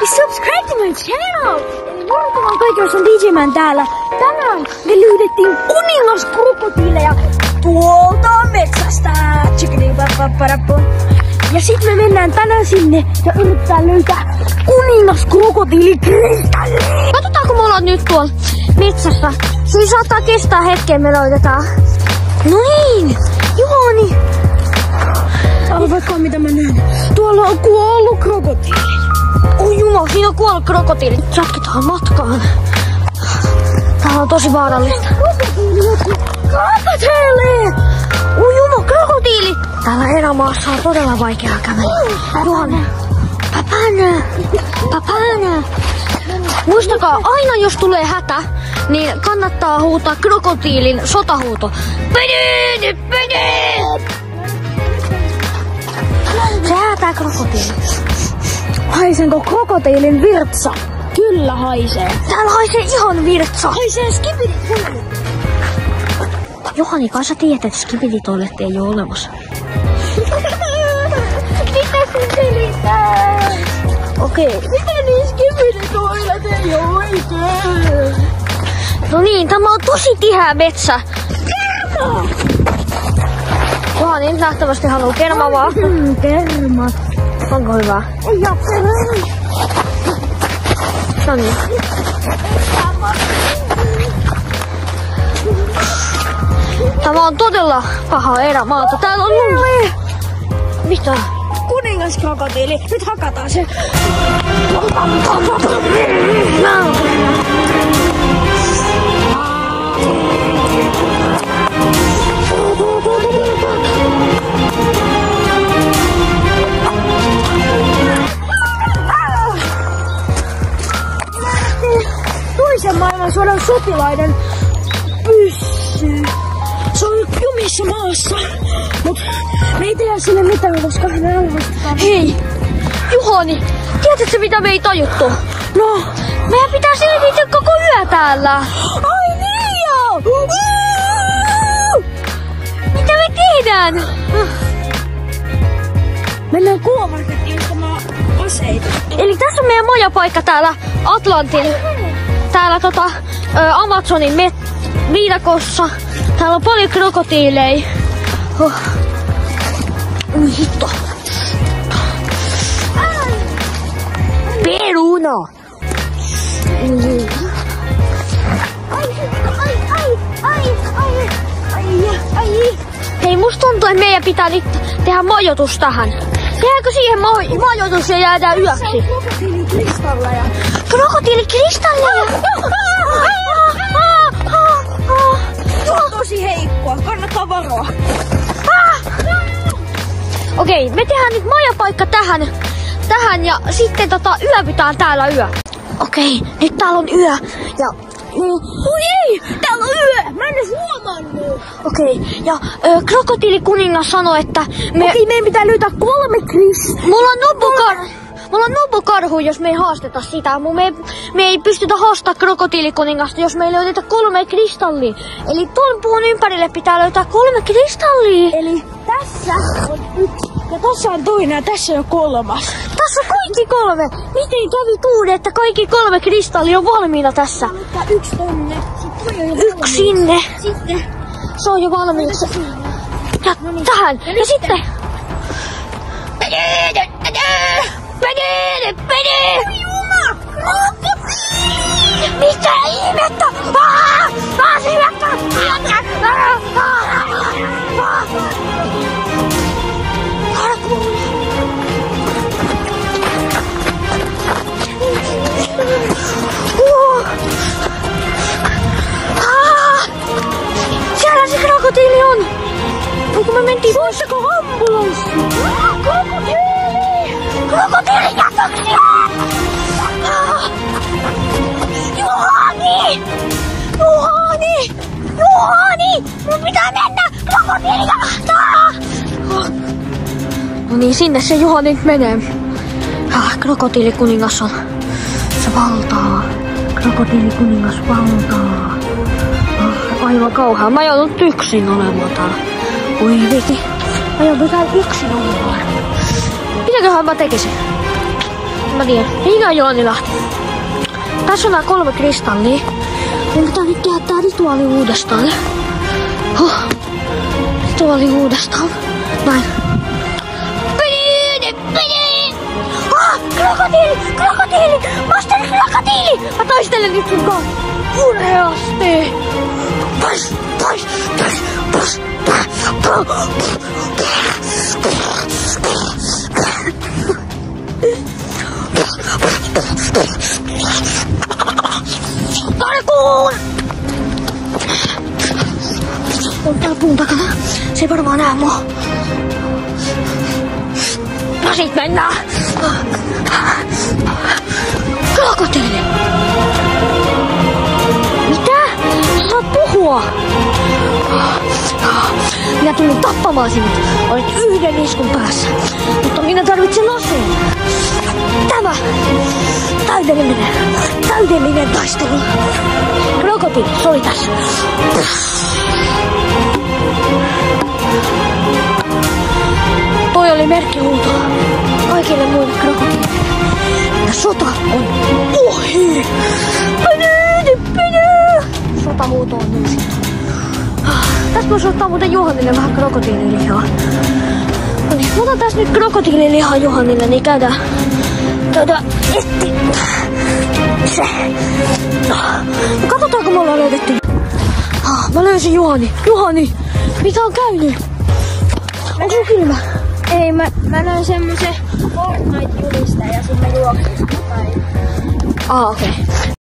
Subscribe to my channel! Eli morjentavaan kaikille, on DJ-man täällä. Tänään me löydettiin kuningaskrokotiileja tuolta metsästä. Ja sit me mennään tänään sinne ja yritetään löytää kuningaskrokotiilikristalli. Katsotaan, kun me ollaan nyt tuolla metsässä. Se saattaa kestää hetken, me löydetään. No niin, Juhani. Arvatkaa mitä mä näen. Tuolla on kuollut krokotiili. Oi jumala, siinä on kuollut krokotiili. Jatketaan matkaan. Tää on tosi vaarallista. Krokotiili! Oi jumala, krokotiili! Täällä erämaassa on todella vaikeaa kävellä. Juhani. Papana. Muistakaa, aina jos tulee hätä, niin kannattaa huutaa krokotiilin sotahuuto. Pede! Se häätää krokotiili. Haisenko krokotiilin virtsa? Kyllä haisee. Täällä haisee ihan virtsa. Haisee skibiditoilet. Juhani, kai sä tiedät, että skibiditoiletti ei oo olemassa. Mitä sun selitää? Okei. Mitä niin skibiditoilet ei oo oikein? No niin, tämä on tosi tiheä metsä. Kerma! Juhani nähtävästi haluu kermavaa. Kermat. Onko hyvä? Ei oo kerma. No niin. Tämä on todella paha erämaata. Täällä on lunta. Mitä? Kuningaskrokotiili. Nyt hakataan se. Toisen maailmansodan sotilaiden pyssy. Se on jumissa maassa, mut me ei tehdä sille mitään, koska me arvostetaan. Hei, Juhani, tiedätkö mitä me ei tajuttu? No, meidän pitää selvitä koko yö täällä. Ai niin joo! Mitä me tehdään? Mennään kuomarkettiin ostamaan aseita. Eli tässä on meidän majapaikka täällä Atlantin, täällä Amazonin viidakossa. Täällä on paljon krokotiileja. Ui hitto. Peruna. Hei, musta tuntuu, että meidän pitää nyt tehdä majoitus tähän. Tehdäänkö siihen majoitus ja jäädään yöksi? Krokotiilikristalleja. Krokotiilikristalleja? Se on tosi heikkoa, kannattaa varoa. Okei, me tehdään nyt majapaikka tähän ja sitten yövytään täällä yö. Okei, nyt täällä on yö ja... Oi ei! Täällä on yö! Mä en edes huomannut! Okei, ja krokotiilikuningas sanoi, että Okei, meidän pitää löytää 3 kristallia. Mulla on nobukarhu, jos me ei haasteta sitä. Me ei pystytä haastamaan krokotiilikuningasta, jos me ei löydetä 3 kristallia. Eli tuon puun ympärille pitää löytää 3 kristallia. Eli tässä on 1. Ja tässä on toinen ja tässä on 3. Tässä on kaikki 3. Miten kävi tuuri, että kaikki 3 kristallia on valmiina tässä? 1 tonne. 1 sinne. Sitten. Se on jo valmiina. Ja tähän. Ja sitten. Pede! Mitä ihmettä? Se hyökkää! Siellä se krokotiili on! Onko me mentiin voisiko ambulanssi? Krokotiilijätöksiä! Juhani! Mun pitää mennä krokotiilijätöksiä! No niin, sinne se Juhani nyt menee. Krokotiilikuningas on... Se valtaa. Krokotiilikuningas valtaa. Aivan kauhea. Mä joudun yksin olemaan täällä. Oi viti. Mä joudun täällä yksin olemaan. Mitäköhän mä tekisin? Mä tiedän. Minä Joonilahti. Tässä on nää 3 kristallia. Mun pitää nyt tehdä tää rituaali uudestaan. Rituaali uudestaan. Näin. Krokotiili! Krokotiili! Master krokotiili! Mä taistelen nyt sun kanssa. Urheasti! Pois! Pois! Pois! Karkuun! On täällä puun takana. Se ei varmaan näe mua. No sit mennään. Krokotiili! Mitä? Sä saat puhua! Minä tulin tappamaan sinut. Olet yhden iskun päässä. Mutta minä tarvitsen aseen. Tämä! Täydellinen taistelu. Krokotiili, soi tässä. Toi oli merkkihuuto kaikille muille krokotiileille. Ja sota on ohi! Sotahuuto on uusittu. Tästä voisi ottaa muuten Juhanille vähän krokotiililihaa. No niin, otan tässä nyt krokotiililihaa Juhanille, niin käydään etti se. No, katsotaanko me ollaan löydetty. Mä löysin Juhani. Juhani, mitä on käynyt? Onko sun kylmä? Ei, mä näin semmosen Fortnite-julista ja sitten mä juoksin. Okei.